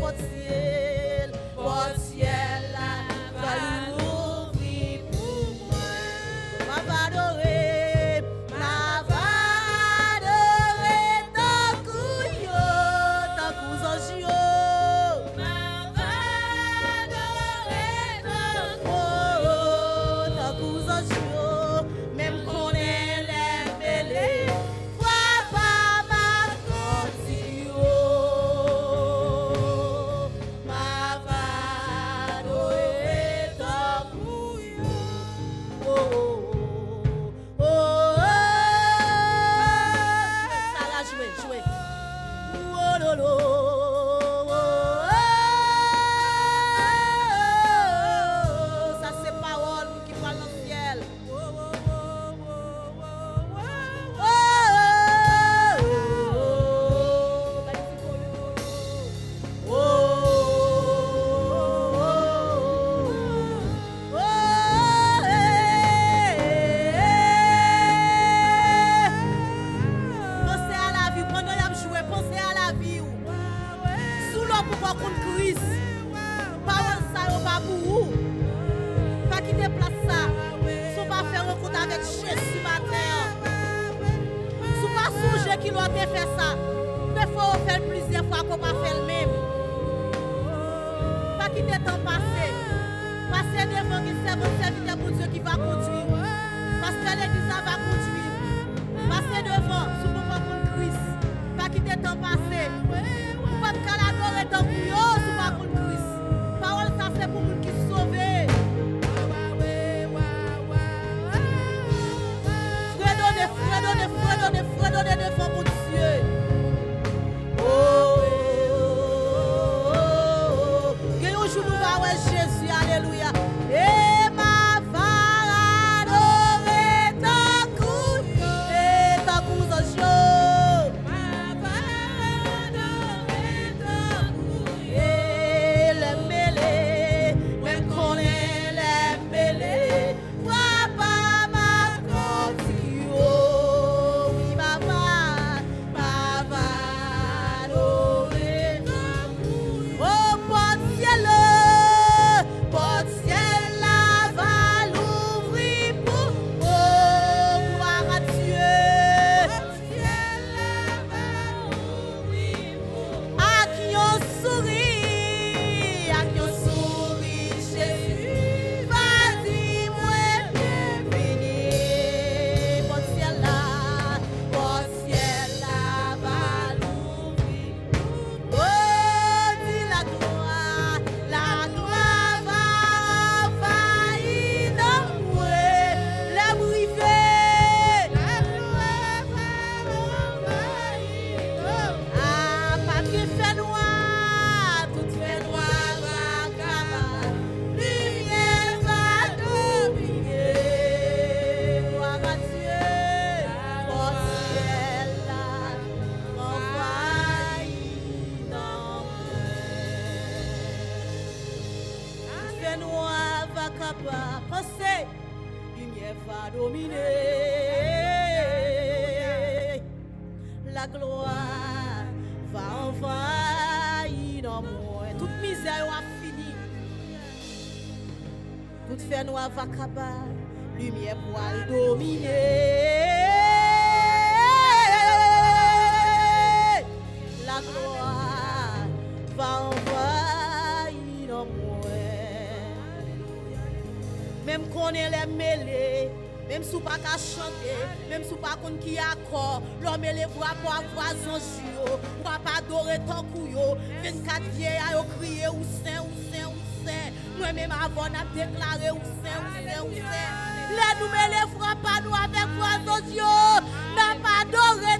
porte ciel là, va l'ouvrir pour moi. Ma va adorer, tant couillot, tant cousanjio. Ma va adorer, tant cousanjio, même qu'on est les mêlés. Qui doit faire ça, mais il faut faire plusieurs fois qu'on va faire le même. Pas quitter le temps passé. Passer devant qui serviteur pour Dieu qui va conduire. Parce que l'église va conduire. Passer devant, sous le moment pour Christ. Pas quitter le temps passé. Vous pas me caladorer tant que yo, sous le moment pour Christ. Parole ça c'est pour nous qui sauvés. Fredonner devant mon Dieu. Que un jour nous va voir Jésus, alléluia. Et ma va adorer tant cousanjio. Ma va adorer tant cousanjio. Et les mêlés, même qu'on est les mêlés. Pensez, lumière va dominer, la gloire va envahir dans moi. Toute misère a fini, toute fait noire va acabar, lumière va dominer, la gloire va envahir dans moi. Même qu'on est les mêlés, même si on pas qu'à chanter, même si on pas qu'on qui accord, l'homme les voix pour avoir son jio, on va pas adorer ton couillot, 24 vieilles à crier ou saint, ou saint, ou saint. Nous-mêmes avant on a déclaré ou saint, ou saint, ou saint. Là nous les voix pas nous avec voix son Dieu, n'a pas adoré